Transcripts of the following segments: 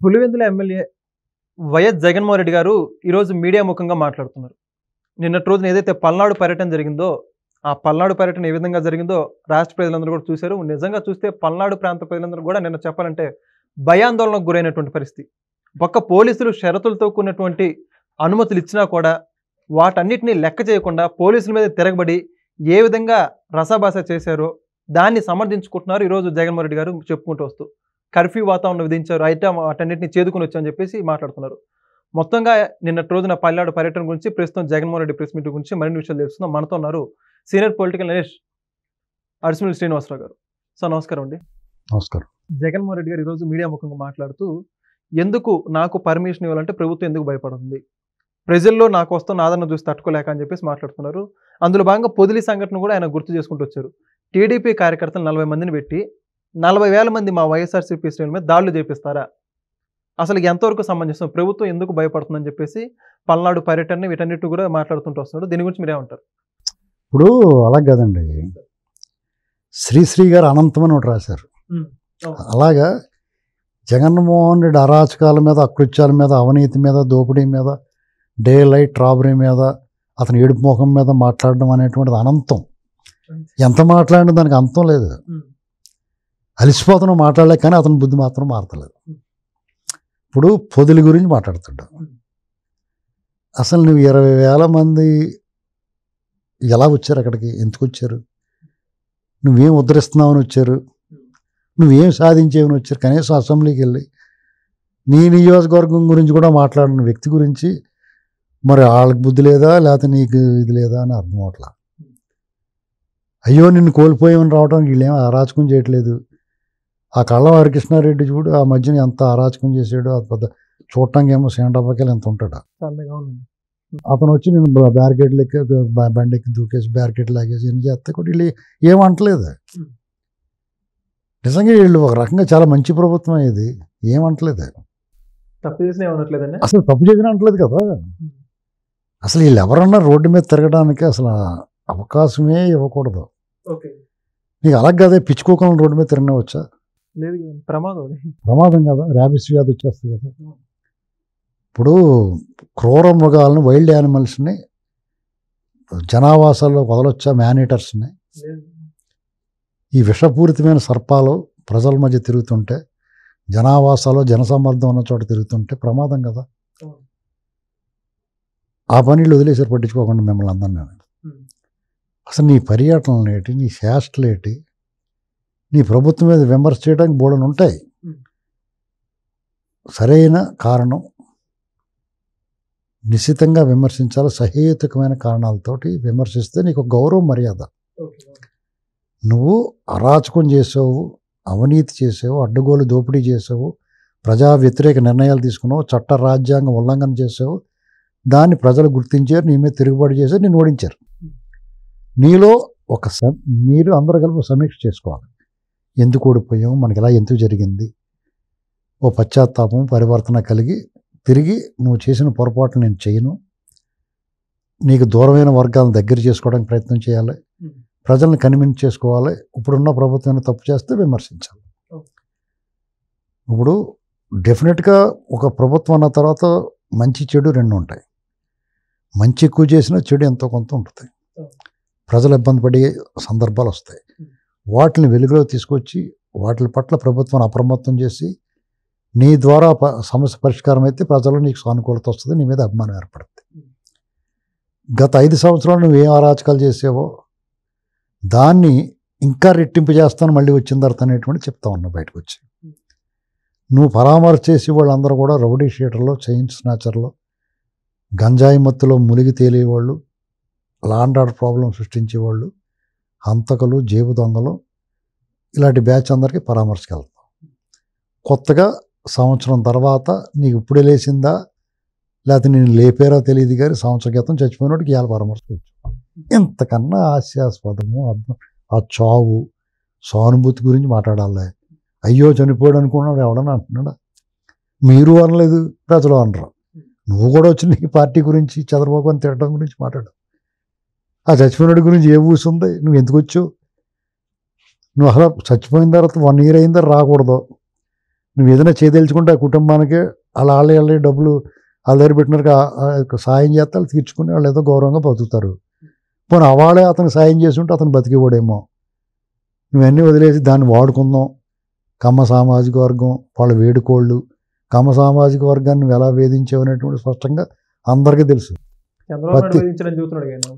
Pulivendula MLA YS Jaganmohan Reddy గారు ఈరోజు media ముఖంగా మాట్లాడుతున్నారు. నిన్నటి రోజున ఏదైతే పల్నాడు పర్యటన జరిగిందో, ఆ పల్నాడు పర్యటన ఏ విధంగా జరిగిందో రాష్ట్ర ప్రజలందరూ కూడా చూశారు. నిజంగా చూస్తే పల్నాడు ప్రాంత ప్రజలందరూ కూడా నిన్న చెప్పాలంటే భయాందోళనకు గురైనటువంటి పరిస్థితి. ఒక్క పోలీసులు షరతులతో కూడినటువంటి అనుమతులు ఇచ్చినా కూడా వాటన్నిటిని లెక్క చేయకుండా పోలీసుల మీద తిరగబడి ఏ విధంగా రసాభాస చేశారో దాన్ని సమర్థించుకుంటున్నారు ఈరోజు జగన్మోహన్ రెడ్డి గారు చెప్పుకుంటూ వస్తూ. కర్ఫ్యూ వాతావరణం విధించారు, అయితే వాటన్నిటిని చేదుకుని వచ్చామని చెప్పేసి మాట్లాడుతున్నారు. మొత్తంగా నిన్నటి రోజున పల్నాడు పర్యటన గురించి ప్రస్తుతం జగన్మోహన్ రెడ్డి ప్రెస్ మీట్ గురించి మరిన్ని విషయాలు తెలుస్తున్నాం. మనతో ఉన్నారు సీనియర్ పొలిటికల్ అనలిస్ట్ అడిసిమల్ శ్రీనివాసరావు గారు. సార్ నమస్కారం అండి. నమస్కారం. జగన్మోహన్ రెడ్డి గారు ఈరోజు మీడియా ముఖంగా మాట్లాడుతూ ఎందుకు నాకు పర్మిషన్ ఇవ్వాలంటే ప్రభుత్వం ఎందుకు భయపడుతుంది, ప్రజల్లో నాకు వస్తున్న ఆదరణ చూసి తట్టుకోలేక అని చెప్పేసి మాట్లాడుతున్నారు. అందులో భాగంగా పొదిలి సంఘటన కూడా ఆయన గుర్తు చేసుకుంటూ వచ్చారు. టీడీపీ కార్యకర్తలు 40 మందిని పెట్టి 40,000 మంది మా వైఎస్ఆర్సీపీ శ్రేణుల మీద దాడులు చేపిస్తారా, అసలు ఎంతవరకు సమంజసం, ప్రభుత్వం ఎందుకు భయపడుతుందని చెప్పేసి పల్నాడు పర్యటన వీటన్నిటి కూడా మాట్లాడుతుంటూ వస్తున్నాడు. దీని గురించి మీరేమంటారు? ఇప్పుడు అలా కదండి, శ్రీశ్రీ గారు అనంతం అని ఒకటి రాశారు. అలాగా జగన్మోహన్ రెడ్డి అరాచకాల మీద, అకృత్యాల మీద, అవినీతి మీద, దోపిడీ మీద, డే లైట్ రాబరీ మీద, అతని ఏడుపు ముఖం మీద మాట్లాడడం అనేటువంటిది అనంతం. ఎంత మాట్లాడినా దానికి అంతం లేదు. అలిసిపోతున్నాం మాట్లాడలే, కానీ అతని బుద్ధి మాత్రం మారతలేదు. ఇప్పుడు పొదిలి గురించి మాట్లాడుతుంటా. అసలు నువ్వు 20,000 మంది ఎలా వచ్చారు అక్కడికి, ఎందుకు వచ్చారు, నువ్వేం ఉద్ధరిస్తున్నావని వచ్చారు, నువ్వేం సాధించేవని వచ్చారు? కనీసం అసెంబ్లీకి వెళ్ళి నీ నియోజకవర్గం గురించి కూడా మాట్లాడిన వ్యక్తి గురించి మరి వాళ్ళకి బుద్ధి లేదా, లేకపోతే నీకు ఇది లేదా అని అర్థం అవట్లా. అయ్యో నిన్ను కోల్పోయామని రావడానికి వీళ్ళేం అరాచకం చేయట్లేదు. ఆ కళ్ళవారి కృష్ణారెడ్డి చూడు, ఆ మధ్యన ఎంత అరాచకం చేసాడు. అది పెద్ద చూడటానికి ఏమో సేంటప్పకెళ్ళి ఎంత ఉంటాడు. అతను వచ్చి నేను బ్యారికేడ్లు ఎక్కి బండి ఎక్కి దూకేసి బ్యారికేడ్ లాగేసి ఏం చేస్తే కూడా వీళ్ళు ఏమంటలేదు. నిజంగా వీళ్ళు ఒక రకంగా చాలా మంచి ప్రభుత్వం ఇది, ఏమంటలేదు. తప్పు చేసిన ఏమనట్లేదండి, అసలు తప్పు చేసిన అంటలేదు కదా. అసలు వీళ్ళు ఎవరన్నా రోడ్డు మీద తిరగడానికి అసలు అవకాశమే ఇవ్వకూడదు. నీకు అలాగ కదా, పిచ్చుకోకుండా రోడ్డు మీద తిరగవచ్చా? లేదు, ప్రమాదం. ప్రమాదం కదా, ర్యాబిస్ వ్యాధి వచ్చేస్తుంది కదా. ఇప్పుడు క్రూర మృగాలను, వైల్డ్ యానిమల్స్ని జనావాసాల్లో వదలొచ్చా? మ్యానీటర్స్ని, ఈ విషపూరితమైన సర్పాలు ప్రజల మధ్య తిరుగుతుంటే, జనావాసాల్లో జనసమ్మర్దం ఉన్న చోట తిరుగుతుంటే ప్రమాదం కదా. ఆ పనిళ్ళు వదిలేసారు పట్టించుకోకుండా మిమ్మల్ని అందరినీ. అసలు నీ పర్యటనలు ఏంటి, నీ శాస్త్రలు ఏంటి, నీ ప్రభుత్వం మీద విమర్శ చేయడానికి బోడని ఉంటాయి. సరైన కారణం, నిశ్చితంగా విమర్శించాలి. సహేతుకమైన కారణాలతోటి విమర్శిస్తే నీకు గౌరవం, మర్యాద. నువ్వు అరాచకం చేసావు, అవినీతి చేసావు, అడ్డగోలు దోపిడీ చేసావు, ప్రజా వ్యతిరేక నిర్ణయాలు తీసుకున్నావు, చట్ట రాజ్యాంగం ఉల్లంఘన చేసావు. దాన్ని ప్రజలు గుర్తించారు, నీ మీద తిరుగుబాటు చేశారు, నిన్ను ఓడించారు. నీలో ఒక మీరు అందరూ కలిపి సమీక్ష చేసుకోవాలి. ఎందుకు ఓడిపోయాము, మనకి ఇలా ఎందుకు జరిగింది, ఓ పశ్చాత్తాపం, పరివర్తన కలిగి తిరిగి నువ్వు చేసిన పొరపాట్లు నేను చేయను, నీకు దూరమైన వర్గాలను దగ్గర చేసుకోవడానికి ప్రయత్నం చేయాలి, ప్రజల్ని కన్విన్స్ చేసుకోవాలి. ఇప్పుడున్న ప్రభుత్వాన్ని తప్పు చేస్తే విమర్శించాలి. ఇప్పుడు డెఫినెట్గా ఒక ప్రభుత్వం అన్న తర్వాత మంచి చెడు రెండు ఉంటాయి. మంచి ఎక్కువ చేసినా చెడు ఎంతో కొంత ఉంటుంది. ప్రజలు ఇబ్బంది పడే సందర్భాలు వస్తాయి. వాటిని వెలుగులో తీసుకొచ్చి వాటి పట్ల ప్రభుత్వాన్ని అప్రమత్తం చేసి నీ ద్వారా సమస్య పరిష్కారం అయితే ప్రజలు నీకు సానుకూలత వస్తుంది, నీ మీద అభిమానం ఏర్పడుతుంది. గత 5 సంవత్సరాలు నువ్వు ఏం అరాచకాలు చేసావో దాన్ని ఇంకా రెట్టింపు చేస్తాను మళ్ళీ వచ్చిన తర్వాత అనేటువంటి చెప్తా ఉన్నా. బయటకు వచ్చి నువ్వు పరామర్శ చేసి వాళ్ళందరూ కూడా రౌడీ షీటర్లో, చైన్ స్నాచర్లో, గంజాయి మత్తులో మునిగి తేలేవాళ్ళు, లా అండ్ ఆర్డర్ ప్రాబ్లం సృష్టించేవాళ్ళు, హంతకులు, జేబు దొంగలు, ఇలాంటి బ్యాచ్ అందరికీ పరామర్శకు వెళ్తాం. కొత్తగా సంవత్సరం తర్వాత నీకు ఇప్పుడే లేచిందా లేకపోతే నేను లేపారో తెలియదు, కానీ సంవత్సరం క్రితం చచ్చిపోయినోడికి ఇవాళ పరామర్శకు వచ్చాం. ఇంతకన్నా హాస్యాస్పదము ఆ చావు, సానుభూతి గురించి మాట్లాడాలి. అయ్యో చనిపోయాడు అనుకున్నాడు ఎవడన్నా అంటున్నాడా? మీరు అనలేదు, ప్రజలు అనరు. నువ్వు కూడా వచ్చి నీ పార్టీ గురించి, చంద్రబాబు అని తిట్టడం గురించి మాట్లాడు. ఆ చచ్చిపోయినోడి గురించి ఏ ఊసుంది? నువ్వు ఎందుకు వచ్చావు? నువ్వు అసలు చచ్చిపోయిన తర్వాత 1 year అయిందా రాకూడదు. నువ్వు ఏదైనా చేయదలుచుకుంటే ఆ కుటుంబానికి వాళ్ళ డబ్బులు వాళ్ళ దగ్గర పెట్టినారు సాయం చేస్తే వాళ్ళు తీర్చుకుని వాళ్ళు ఏదో గౌరవంగా బతుకుతారు. పోనీ వాళ్ళే అతనికి సాయం చేస్తుంటే అతను బతికేవాడేమో. నువ్వన్నీ వదిలేసి దాన్ని వాడుకుందాం. కమ్మ సామాజిక వర్గం వాళ్ళ వేడుకోళ్ళు, కమ్మ సామాజిక వర్గాన్ని నువ్వు ఎలా వేధించావు అనేటువంటి స్పష్టంగా అందరికీ తెలుసు.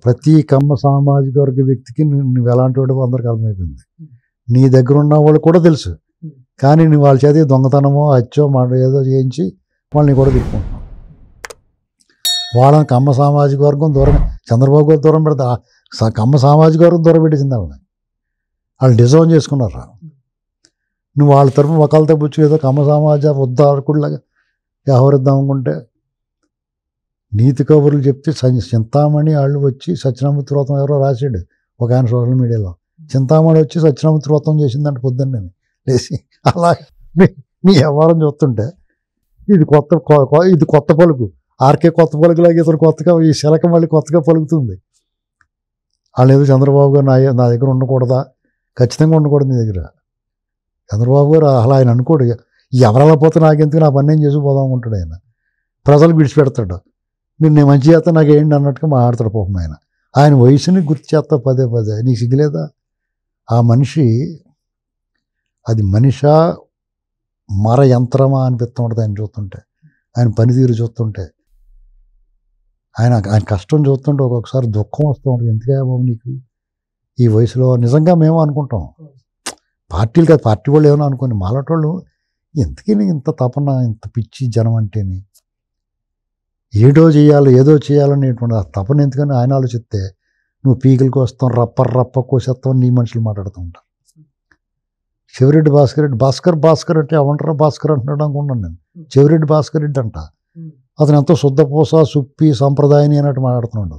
ప్రతి కమ్మ సామాజిక వర్గ వ్యక్తికి నువ్వు ఎలాంటి వాడు అందరికి అర్థమైపోయింది. నీ దగ్గర ఉన్న వాళ్ళు కూడా తెలుసు. కానీ నువ్వు వాళ్ళ చేతి దొంగతనమో హత్యో ఏదో చేయించి వాళ్ళని కూడా తిప్పుకుంటున్నావు. వాళ్ళని కమ్మ సామాజిక వర్గం దూరం, చంద్రబాబు గారు దూరం పెడతా కమ్మ సామాజిక వర్గం దూరం పెట్టేసింది వాళ్ళని. వాళ్ళు డిజైన్ చేసుకున్నారు. నువ్వు వాళ్ళ తరఫున ఒకళ్ళతో పుచ్చు ఏదో కమ్మ సమాజ ఉద్ధారకుడిలాగా వ్యవహరిద్దాం అనుకుంటే నీతి కబుర్లు చెప్తే చింతామణి వాళ్ళు వచ్చి సత్యనామూర్తి వ్రతం ఎవరో రాశాడు ఒక ఆయన సోషల్ మీడియాలో. చింతామణి వచ్చి సత్యనామూర్తి వ్రతం చేసిందంటే పొద్దున్న నేను లేచి అలా నీ వ్యవహారం చూస్తుంటే ఇది కొత్త పలుకు. ఆర్కే కొత్త పలుకులాగా ఇతను కొత్తగా ఈ శిలక మళ్ళీ కొత్తగా పలుకుతుంది. వాళ్ళు ఏదో చంద్రబాబు గారు నా దగ్గర ఉండకూడదా? ఖచ్చితంగా ఉండకూడదు నీ దగ్గర. చంద్రబాబు గారు అలా ఆయన అనుకోడు. ఎవరలా పోతే నాకెందుకు, నా పని నేను చేసి పోదాం అనుకుంటాడు ఆయన. ప్రజలకు విడిచిపెడతాడు. మీరు నేను మంచి చేస్తా నాకు ఏంటి అన్నట్టుగా మాట్లాడతాడు పాపం ఆయన. ఆయన వయసుని గుర్తు చేస్తా పదే పదే. నీకు సిగ్గులేదా? ఆ మనిషి అది మనిషా మర యంత్రమా అనిపిస్తూ ఉంటుంది ఆయన చూస్తుంటే, ఆయన పనితీరు చూస్తుంటే, ఆయన కష్టం చూస్తుంటే ఒక్కొక్కసారి దుఃఖం వస్తూ ఉంటుంది. ఎందుకే బాబు నీకు ఈ వయసులో? నిజంగా మేము అనుకుంటాం, పార్టీలు కాదు, పార్టీ వాళ్ళు ఏమన్నా అనుకోని మాలాటోళ్ళు ఎందుకని ఇంత తపన, ఇంత పిచ్చి జనం అంటేని ఏదో చేయాలనేటువంటి ఆ తపన ఎందుకని ఆయన ఆలోచిస్తే నువ్వు పీకలకు వస్తాం, రప్ప కోసేస్తాం, నీ మనుషులు మాట్లాడుతూ ఉంటారు. చెవిరెడ్డి భాస్కర్ అంటే అవంటారా భాస్కర్ అంటున్నాడు అనుకున్నాను నేను. చెవిరెడ్డి భాస్కర్ రెడ్డి అంట. అతను ఎంతో శుద్ధపూస సుప్పి సంప్రదాయని అన్నట్టు మాట్లాడుతున్నాడు.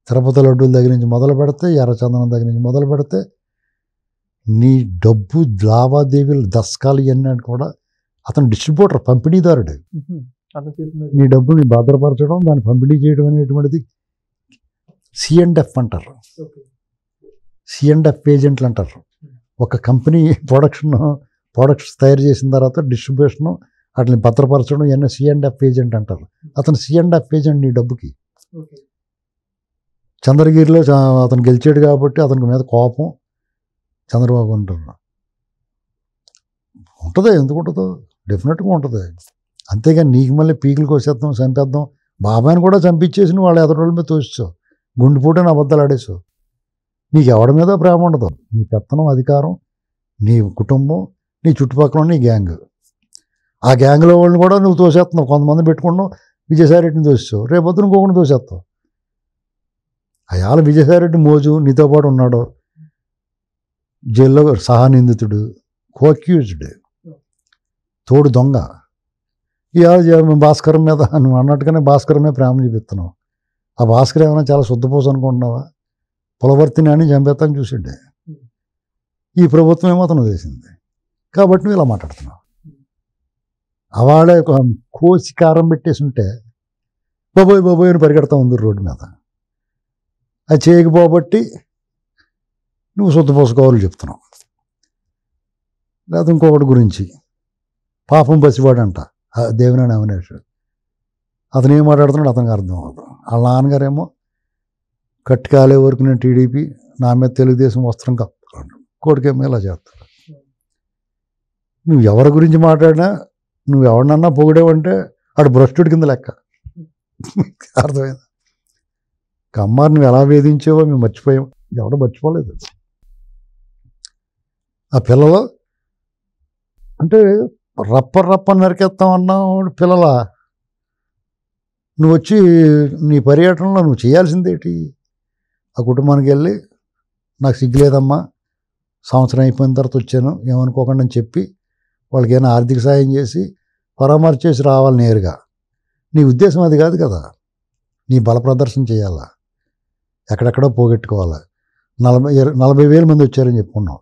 తిరుపతి లడ్డూల దగ్గర నుంచి మొదలు పెడితే, ఎర్రచందనం దగ్గర నుంచి మొదలు పెడితే, నీ డబ్బు లావాదేవీలు దశకాలు ఇవన్నీ కూడా అతను డిస్ట్రిబ్యూటర్, పంపిణీదారుడు. నీ డబ్బుని భద్రపరచడం, దాన్ని పంపిణీ చేయడం అనేటువంటిది C&F అంటారు. C&F ఏజెంట్లు అంటారు. ఒక కంపెనీ ప్రొడక్ట్స్ తయారు చేసిన తర్వాత డిస్ట్రిబ్యూషను, వాటిని భద్రపరచడం ఇవన్నీ C&F ఏజెంట్ అంటారు. అతను C&F ఏజెంట్ నీ డబ్బుకి. చంద్రగిరిలో అతను గెలిచాడు కాబట్టి అతనికి మీద కోపం చంద్రబాబు అంటున్నా ఉంటుంది. ఎందుకు ఉంటుందో? డెఫినెట్గా ఉంటుంది. అంతేగాని నీకు మళ్ళీ పీకులు కోసేద్దాం, చంపేద్దాం, బాబాయిని కూడా చంపించేసి వాళ్ళు ఎదరోళ్ళ మీద తోసావు, గుండెపోటుని అబద్ధాలు ఆడేసావు. నీకు ఎవడి మీద ప్రేమ ఉండదు. నీ పెత్తనం, అధికారం, నీ కుటుంబం, నీ చుట్టుపక్కల నీ గ్యాంగ్. ఆ గ్యాంగ్లో వాళ్ళని కూడా నువ్వు తోసేస్తున్నావు. కొంతమంది పెట్టుకున్నావు, విజయసాయిరెడ్డిని తోసావు, రేపొద్దున ఇంకొకటి తోసేస్తావు. అయాల విజయసాయిరెడ్డి మోజు నీతో పాటు ఉన్నాడు, జైల్లో సహానిందితుడు, కోక్యూజ్డ్, తోడు దొంగ. ఇవాళ భాస్కరం మీద నువ్వు అన్నట్టుగానే భాస్కరమే ప్రేమ చూపిస్తున్నావు. ఆ భాస్కర్ ఏమైనా చాలా శుద్ధపోసు అనుకుంటున్నావా? పులవర్తిని అని చంపేస్తాను చూసాడే. ఈ ప్రభుత్వం ఏమో అతను చేసింది కాబట్టి నువ్వు ఇలా మాట్లాడుతున్నావు. అవాడే కోసి కారం పెట్టేసి ఉంటే బాబోయ్ అని పరిగెడతా ఉంది రోడ్డు మీద. అది చేయకపోబట్టి నువ్వు శుద్ధపోసుకోవాలని చెప్తున్నావు. లేదా ఇంకొకటి గురించి పాపం పసివాడంట దేవినేని అవినాష్. అతను ఏం మాట్లాడుతున్నాడు అతనికి అర్థం అవుతుంది. వాళ్ళ నాన్నగారేమో కట్టుకాలే వరకు నేను టీడీపీ, నా మీద తెలుగుదేశం వస్త్రం కప్పుకున్నాడు, కొడుకేమో ఇలా చేస్తాడు. నువ్వు ఎవరి గురించి మాట్లాడినా, నువ్వు ఎవరినన్నా పొగిడేవంటే ఆడు భ్రష్టుడి కింద లెక్క. అర్థమైంది? కమ్మారు నువ్వు ఎలా వేధించావో మేము మర్చిపోయాం. ఎవడో మర్చిపోలేదు. ఆ పిల్లలు అంటే రప్ప నరికేస్తామన్నా పిల్లల నువ్వు వచ్చి నీ పర్యటనలో నువ్వు చేయాల్సిందేంటి? ఆ కుటుంబానికి వెళ్ళి నాకు సిగ్గులేదమ్మా, సంవత్సరం అయిపోయిన తర్వాత వచ్చాను, ఏమనుకోకుండా అని చెప్పి వాళ్ళకి ఏమైనా ఆర్థిక సాయం చేసి పరామర్శేసి రావాలి నేరుగా. నీ ఉద్దేశం అది కాదు కదా. నీ బల ప్రదర్శన చేయాలా, ఎక్కడెక్కడో పోగొట్టుకోవాలా. 40,000 మంది వచ్చారని చెప్పుకున్నావు,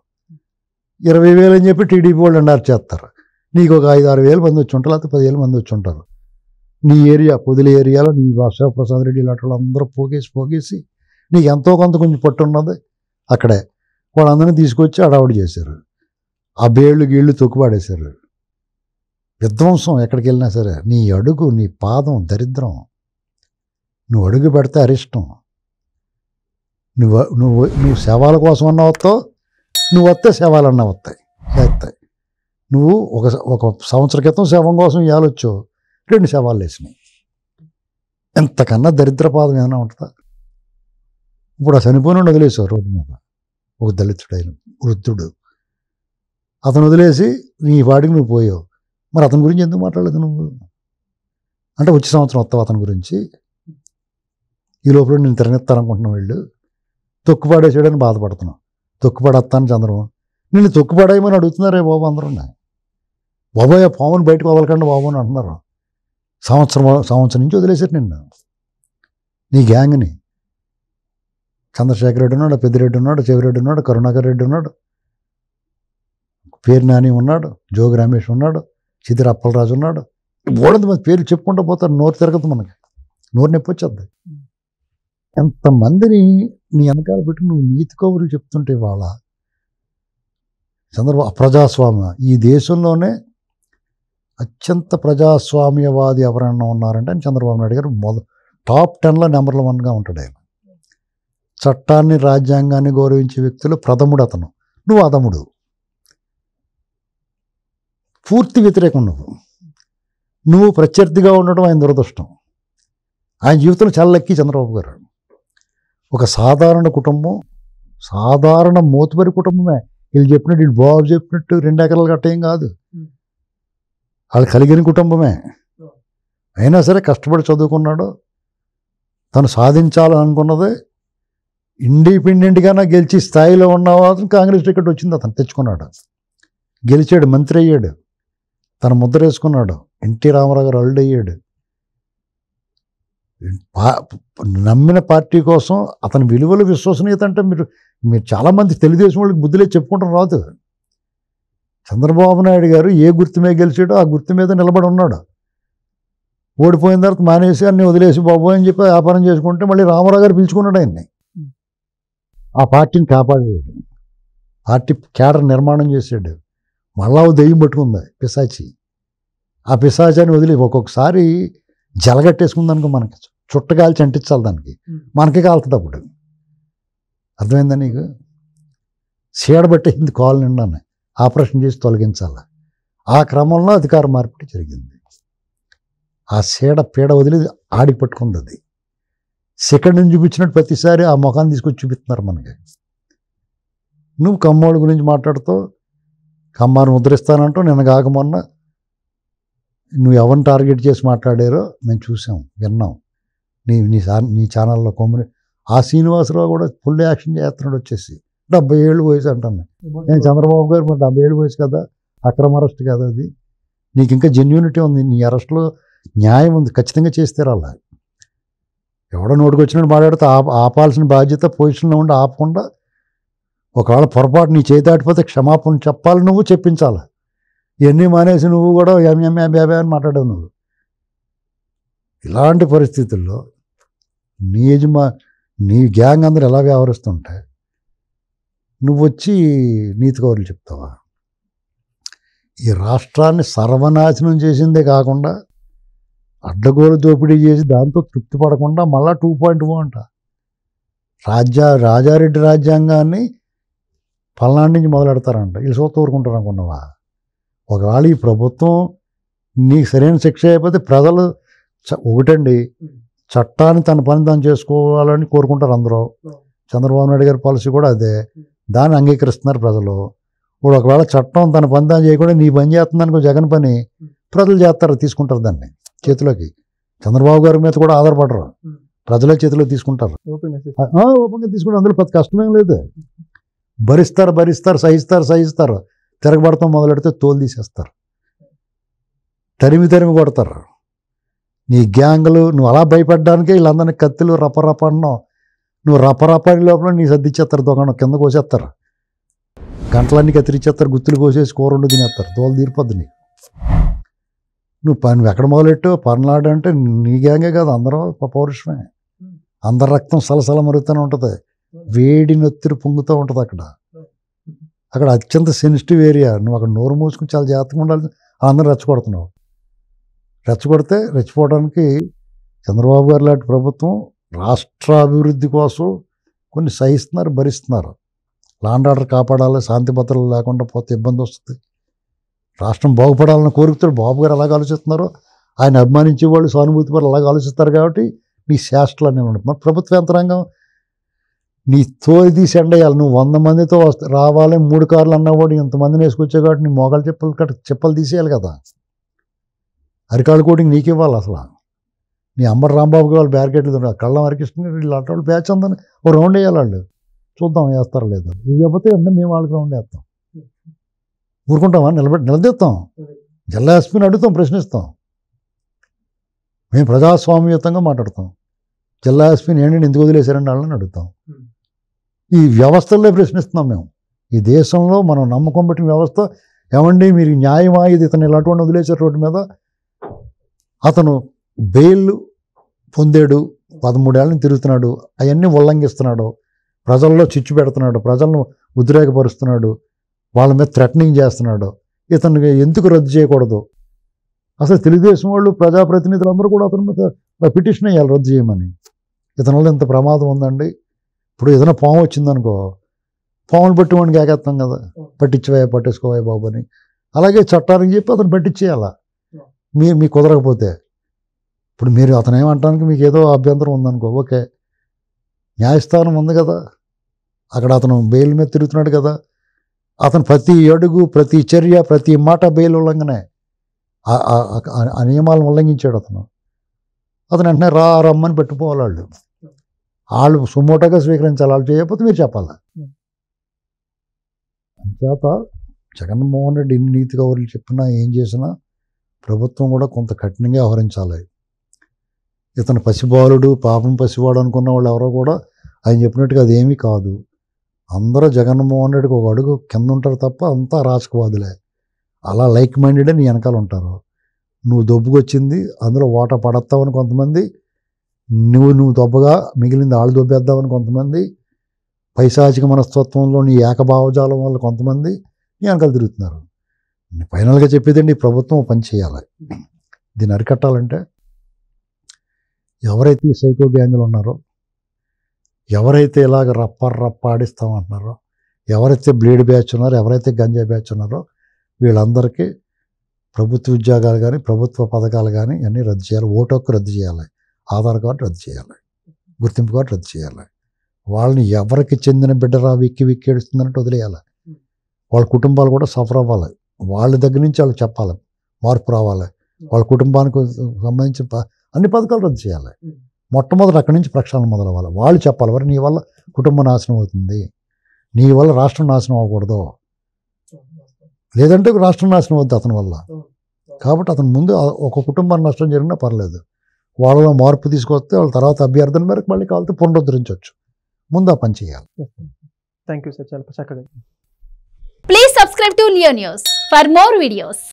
20,000 అని చెప్పి టీడీపీ వాళ్ళు అండారు చేస్తారు. నీకు ఒక 5-6 వేల మంది వచ్చి ఉంటారు, లేకపోతే 10,000 మంది వచ్చి ఉంటారు. నీ ఏరియా పొదిలి ఏరియాలో నీ శివప్రసాద్ రెడ్డి ఇలాంటి వాళ్ళందరూ పోగేసి నీకు ఎంతో కొంచెం పట్టు ఉన్నది అక్కడే. వాళ్ళందరినీ తీసుకొచ్చి అడావుడి చేశారు. ఆ బేళ్ళు గీళ్ళు తొక్కుపాడేశారు. విధ్వంసం ఎక్కడికి వెళ్ళినా సరే నీ అడుగు నీ పాదం దరిద్రం. నువ్వు అడుగు పెడితే అరిష్టం. నువ్వు శవాల కోసం అన్నా వస్తావు, నువ్వు వస్తే శవాలన్నా వస్తాయి. నువ్వు ఒక సంవత్సరం క్రితం శవం కోసం ఇవ్వాలొచ్చు, 2 శవాలు వేసినాయి. ఎంతకన్నా దరిద్ర పాదం ఏమైనా ఉంటుందా? ఇప్పుడు ఆ చనిపోయిన వదిలేసావు రోడ్డు మీద, ఒక దళితుడైన వృద్ధుడు. అతను వదిలేసి నీ వాడికి నువ్వు పోయావు. మరి అతని గురించి ఎందుకు మాట్లాడలేదు నువ్వు? అంటే వచ్చే సంవత్సరం వస్తావు అతని గురించి. ఈ లోపల నేను తిరగెత్తాలనుకుంటున్నావు. వీళ్ళు తొక్కుపాడేసాడని బాధపడుతున్నావు. తొక్కుపడేస్తాను చంద్రబాబు. నిన్ను తొక్కుపడేయమని అడుగుతున్నారే బాబు అందరూ. బాబోయ్ పాముని బయటకు వదలకండి బాబు అని అంటున్నారు. సంవత్సరం నుంచి వదిలేసారు నిన్ను, నీ గ్యాంగ్ని. చంద్రశేఖర్ రెడ్డి ఉన్నాడు, పెద్దిరెడ్డి ఉన్నాడు, చెవిరెడ్డి ఉన్నాడు, కరుణాకర్ రెడ్డి ఉన్నాడు, పేరు నాని ఉన్నాడు, జోగి రమేష్ ఉన్నాడు, చిదిర అప్పలరాజు ఉన్నాడు. బోడంత మంది పేర్లు చెప్పుకుంటూ పోతారు. నోరు తిరగదు మనకి, నోరు నొప్పి వచ్చేద్ది. ఎంతమందిని నీ వెనకాల పెట్టి నువ్వు నీతి కబుర్లు చెప్తుంటే వాళ్ళ చంద్రబాబు అప్రజాస్వామ్య. ఈ దేశంలోనే అత్యంత ప్రజాస్వామ్యవాది ఎవరైనా ఉన్నారంటే చంద్రబాబు నాయుడు గారు టాప్ 10లో నెంబర్ 1గా ఉంటాడు ఆయన. చట్టాన్ని రాజ్యాంగాన్ని గౌరవించే వ్యక్తులు ప్రథముడు అతను. నువ్వు అధముడు, పూర్తి వ్యతిరేకం. నువ్వు ప్రత్యర్థిగా ఉండడం ఆయన దురదృష్టం. ఆయన జీవితంలో చాలా లక్కీ చంద్రబాబు గారు. ఒక సాధారణ కుటుంబం, సాధారణ మోతుబరి కుటుంబమే. వీళ్ళు చెప్పినట్టు, వీళ్ళు బాబు చెప్పినట్టు 2 ఎకరాలు కట్టేం కాదు. వాళ్ళు కలిగిన కుటుంబమే. అయినా సరే కష్టపడి చదువుకున్నాడు. తను సాధించాలనుకున్నది ఇండిపెండెంట్గానే గెలిచి స్థాయిలో ఉన్న అతను కాంగ్రెస్ టికెట్ వచ్చింది, అతను తెచ్చుకున్నాడు, గెలిచాడు, మంత్రి అయ్యాడు, తన ముద్ర వేసుకున్నాడు, ఎన్టీ రామారావు గారు అల్లుడు అయ్యాడు. నమ్మిన పార్టీ కోసం అతని విలువలు విశ్వసనీయత అంటే మీరు చాలామంది తెలుగుదేశం వాళ్ళకి బుద్ధిలే చెప్పుకుంటాం రాదు. చంద్రబాబు నాయుడు గారు ఏ గుర్తు మీద గెలిచాడో ఆ గుర్తు మీద నిలబడి ఉన్నాడు. ఓడిపోయిన తర్వాత మానేసి అన్ని వదిలేసి బాబు అని చెప్పి వ్యాపారం చేసుకుంటే మళ్ళీ రామారావు గారు పిలుచుకున్నాడు ఆయన్ని. ఆ పార్టీని కాపాడాడు, పార్టీ క్యాడర్ నిర్మాణం చేశాడు. మళ్ళా దెయ్యం పట్టుకుంది పిశాచి. ఆ పిశాచాన్ని వదిలి ఒక్కొక్కసారి జలగట్టేసుకుందనుకో, మనకి చుట్టగాల్చి అంటించాలి దానికి, మనకి కాలుతుంది అప్పుడు. అర్థమైందా నీకు? చీడబట్టేసింది కాలు నిండానే, ఆపరేషన్ చేసి తొలగించాలి. ఆ క్రమంలో అధికార మార్పిడి జరిగింది. ఆ పీడ వదిలి ఆడికి పట్టుకుంది. అది సెకండ్ నుంచి చూపించినట్టు ప్రతిసారి ఆ ముఖాన్ని తీసుకొచ్చి చూపిస్తున్నారు మనకి. నువ్వు కమ్మోడి గురించి మాట్లాడుతూ కమ్మాను ముద్రిస్తానంటూ నిన్న కాక మొన్న నువ్వు ఎవరిని టార్గెట్ చేసి మాట్లాడారో మేము చూసాం, విన్నాం. నీ ఛానల్లో కొమ్మని ఆ శ్రీనివాసరావు కూడా ఫుల్ యాక్షన్ చేస్తున్నాడు. వచ్చేసి 70 ఏళ్ళు వయసు అంటాను నేను. చంద్రబాబు గారు మరి 70 ఏళ్ళు వయసు కదా, అక్రమ అరెస్ట్ కదా అది. నీకు ఇంకా జెన్యూనిటీ ఉంది, నీ అరెస్ట్లో న్యాయం ఉంది, ఖచ్చితంగా చేస్తే అలా. ఎవడో నోటికి వచ్చినట్టు మాట్లాడితే ఆపాల్సిన బాధ్యత పొజిషన్లో ఉండి ఆపకుండా, ఒకవేళ పొరపాటు నీ చేతి దాటిపోతే క్షమాపణ చెప్పాలి, నువ్వు చెప్పించాలి. ఇవన్నీ మానేసి నువ్వు కూడా బ్యాబే అని మాట్లాడావు నువ్వు. ఇలాంటి పరిస్థితుల్లో నీ గ్యాంగ్ అందరూ ఎలా వ్యవహరిస్తుంటే నువ్వు వచ్చి నీతి కౌరులు చెప్తావా? ఈ రాష్ట్రాన్ని సర్వనాశనం చేసిందే కాకుండా అడ్డగోలు దోపిడీ చేసి దాంతో తృప్తి పడకుండా మళ్ళా 2.0 అంట. రాజారెడ్డి రాజ్యాంగాన్ని పల్నాడు నుంచి మొదలెడతారంట. వీళ్ళు సోత ఊరుకుంటారు అనుకున్నావా? ఒకవేళ ఈ ప్రభుత్వం నీకు సరైన శిక్ష అయిపోతే ప్రజలు ఒకటండి, చట్టాన్ని తన పని తాను చేసుకోవాలని కోరుకుంటారు అందరూ. చంద్రబాబు నాయుడు గారి పాలసీ కూడా అదే, దాన్ని అంగీకరిస్తున్నారు ప్రజలు. ఇప్పుడు ఒకవేళ చట్టం తన పని తాను చేయకుండా నీ పని చేస్తుందనుకో జగన్ పని, ప్రజలు చేస్తారు, తీసుకుంటారు దాన్ని చేతిలోకి. చంద్రబాబు గారి మీద కూడా ఆధారపడరు, ప్రజలే చేతిలో తీసుకుంటారు, ఓపెన్గా తీసుకుంటారు. అందులో పెద్ద కష్టమేం లేదు. భరిస్తారు, సహిస్తారు. తిరగబడతాం మొదలెడితే తోలు తీసేస్తారు, తరిమి కొడతారు. నీ గ్యాంగులు నువ్వు అలా భయపడ్డానికే వీళ్ళందరినీ కత్తులు రపరప అన్నావు. నువ్వు రపరపని లోపల నీ సర్దిచ్చేస్తారు, దుకాణం కింద కోసేస్తారు, గంటలన్నీ కత్తిరిచ్చేస్తారు, గుత్తులు కోసేసి కూర వండు తినేస్తారు, తోలు తీరిపోద్ది నీకు. నువ్వు ఎక్కడ మొదలెట్టు పర్నాడు అంటే నీ గ్యాంగే కాదు, అందరూ పౌరుషమే. అందరి రక్తం సలసల మరుగుతూనే ఉంటుంది, వేడి నొత్తిరి పొంగుతూ ఉంటుంది. అక్కడ అత్యంత సెన్సిటివ్ ఏరియా. నువ్వు అక్కడ నోరు మూసుకుని చాలా జాగ్రత్తగా ఉండాలి. అందరూ రెచ్చగొడుతున్నావు. రెచ్చగొడితే రెచ్చిపోవడానికి చంద్రబాబు గారు లాంటి ప్రభుత్వం రాష్ట్ర అభివృద్ధి కోసం కొన్ని సహిస్తున్నారు, భరిస్తున్నారు. లా అండ్ ఆర్డర్ కాపాడాలి, శాంతి భద్రతలు లేకుండా పోతే ఇబ్బంది వస్తుంది. రాష్ట్రం బాగుపడాలని కోరుకుతో బాబు గారు అలాగ ఆలోచిస్తున్నారో, ఆయన అభిమానించే వాళ్ళు సానుభూతి పరులు అలాగ ఆలోచిస్తారు కాబట్టి నీ శాస్త్రాలు అనేవి ఉంటాయి. మన ప్రభుత్వ యంత్రాంగం నీ తోలి తీసి ఎండేయాలి. నువ్వు 100 మందితో రావాలి, 3 కార్లు అన్నవాడు ఇంతమందిని వేసుకొచ్చావు కాబట్టి నీ మోకాలు చెప్పలు తీసేయాలి కదా. అరికాళ్ళు కోటింగ్ నీకు ఇవ్వాలి. అసలు నీ అంబటి రాంబాబుకి వాళ్ళు బ్యారికేట్లు కళ్ళం హరికృష్ణ వీళ్ళు అట్లా వాళ్ళు బ్యాచ్ ఉందని ఓ రౌండ్ వేయాలి. వాళ్ళు చూద్దాం వేస్తారో లేదు. ఇవ్వకపోతే అంటే మేము వాళ్ళకి రౌండ్ వేస్తాం. ఊరుకుంటామా? నిలదీస్తాం. జిల్లా ఎస్పీని అడుగుతాం, ప్రశ్నిస్తాం. మేము ప్రజాస్వామ్యయుతంగా మాట్లాడతాం. జిల్లా ఎస్పీని ఏంటంటే ఎందుకు వదిలేశారండి వాళ్ళని అడుగుతాం. ఈ వ్యవస్థల్లో ప్రశ్నిస్తున్నాం మేము. ఈ దేశంలో మనం నమ్మకం పెట్టిన వ్యవస్థ ఏమండి మీరు న్యాయమా ఇది, ఇతను ఇలాంటి వదిలేశారు రోడ్డు మీద, అతను బెయిల్ పొందాడు, 13 ఏళ్ళని తిరుగుతున్నాడు, అవన్నీ ఉల్లంఘిస్తున్నాడు, ప్రజల్లో చిచ్చు పెడుతున్నాడు, ప్రజలను ఉద్రేకపరుస్తున్నాడు, వాళ్ళ మీద థ్రెటనింగ్ చేస్తున్నాడు, ఇతనికి ఎందుకు రద్దు చేయకూడదు? అసలు తెలుగుదేశం వాళ్ళు ప్రజాప్రతినిధులు అందరూ కూడా అతని మీద పిటిషన్ వేయాలి రద్దు చేయమని. ఇతని వల్ల ఇంత ప్రమాదం ఉందండి. ఇప్పుడు ఏదైనా పాము వచ్చిందనుకో, పాములు పట్టి వాడికి ఏకేస్తాం కదా, పట్టించుకోవా బాబు అని. అలాగే చట్టానికి చెప్పి అతను పట్టించేయాలా మీకు కుదరకపోతే. ఇప్పుడు మీరు అతను ఏమంటానికి మీకు ఏదో అభ్యంతరం ఉందనుకో, ఓకే, న్యాయస్థానం ఉంది కదా, అక్కడ అతను బెయిల్ మీద తిరుగుతున్నాడు కదా, అతను ప్రతి అడుగు, ప్రతి చర్య, ప్రతి మాట బెయిల్ ఉల్లంఘనే. ఆ నియమాలను ఉల్లంఘించాడు అతను. వెంటనే రమ్మని పెట్టుకోవాలి. వాళ్ళు సుమోటోగా స్వీకరించాలి. వాళ్ళు చేయకపోతే మీరు చెప్పాలి. అంచేత జగన్మోహన్ రెడ్డి ఎన్ని నీతి కౌరులు చెప్పినా ఏం చేసినా ప్రభుత్వం కూడా కొంత కఠినంగా వ్యవహరించాలి. ఇతను పసిబాలుడు, పాపం పసివాడు అనుకున్న వాళ్ళు ఎవరో కూడా ఆయన చెప్పినట్టుగా అదేమీ కాదు. అందరూ జగన్మోహన్ రెడ్డికి ఒక అడుగు కింద ఉంటారు తప్ప అంతా రాజకవాదులే. అలా లైక్ మైండెడే నీ వెనకాల ఉంటారు. నువ్వు దొబ్బుకొచ్చింది అందులో ఓట పడతావని కొంతమంది, నువ్వు దొబ్బగా మిగిలింది వాళ్ళు దొబ్బేద్దామని కొంతమంది, పైశాచిక మనస్తత్వంలో నీ ఏకభావజాలం వల్ల కొంతమంది నీ వెనకాల తిరుగుతున్నారు. ఫైనల్గా చెప్పేదండి, ప్రభుత్వం పని చేయాలి. దీన్ని అరికట్టాలంటే ఎవరైతే ఈ సైకో గ్యాంగులు ఉన్నారో, ఎవరైతే ఇలాగ రప్ప ఆడిస్తామంటున్నారో, ఎవరైతే బ్లేడ్ బ్యాచ్ ఉన్నారో, ఎవరైతే గంజా బ్యాచ్ ఉన్నారో, వీళ్ళందరికీ ప్రభుత్వ ఉద్యోగాలు కానీ ప్రభుత్వ పథకాలు కానీ అన్నీ రద్దు చేయాలి. ఓటు హక్కు రద్దు చేయాలి, ఆధార్ కార్డు రద్దు చేయాలి, గుర్తింపు కార్డు రద్దు చేయాలి. వాళ్ళని ఎవరికి చెందిన బిడ్డరా విక్కి ఏడుస్తుందన్నట్టు వదిలేయాలి. వాళ్ళ కుటుంబాలు కూడా సఫర్ అవ్వాలి. వాళ్ళ దగ్గర నుంచి వాళ్ళు చెప్పాలి, మార్పు రావాలి. వాళ్ళ కుటుంబానికి సంబంధించిన అన్ని పథకాలు రద్దు చేయాలి. మొట్టమొదటి అక్కడి నుంచి ప్రక్షాళన మొదలవ్వాలి. వాళ్ళు చెప్పాలి, మరి నీ వల్ల కుటుంబం నాశనం అవుతుంది, నీ వల్ల రాష్ట్రం నాశనం అవ్వకూడదు, లేదంటే రాష్ట్రం నాశనం అవుద్ది అతని వల్ల. కాబట్టి అతను ముందు ఒక కుటుంబాన్ని నష్టం జరిగినా పర్లేదు, వాళ్ళలో మార్పు తీసుకొస్తే వాళ్ళ తర్వాత అభ్యర్థన మేరకు మళ్ళీ కావాలంటే పునరుద్ధరించవచ్చు. ముందు ఆ పని చేయాలి. థ్యాంక్ యూ సార్, చాలా చక్కగా. Please subscribe to Leo news for more videos.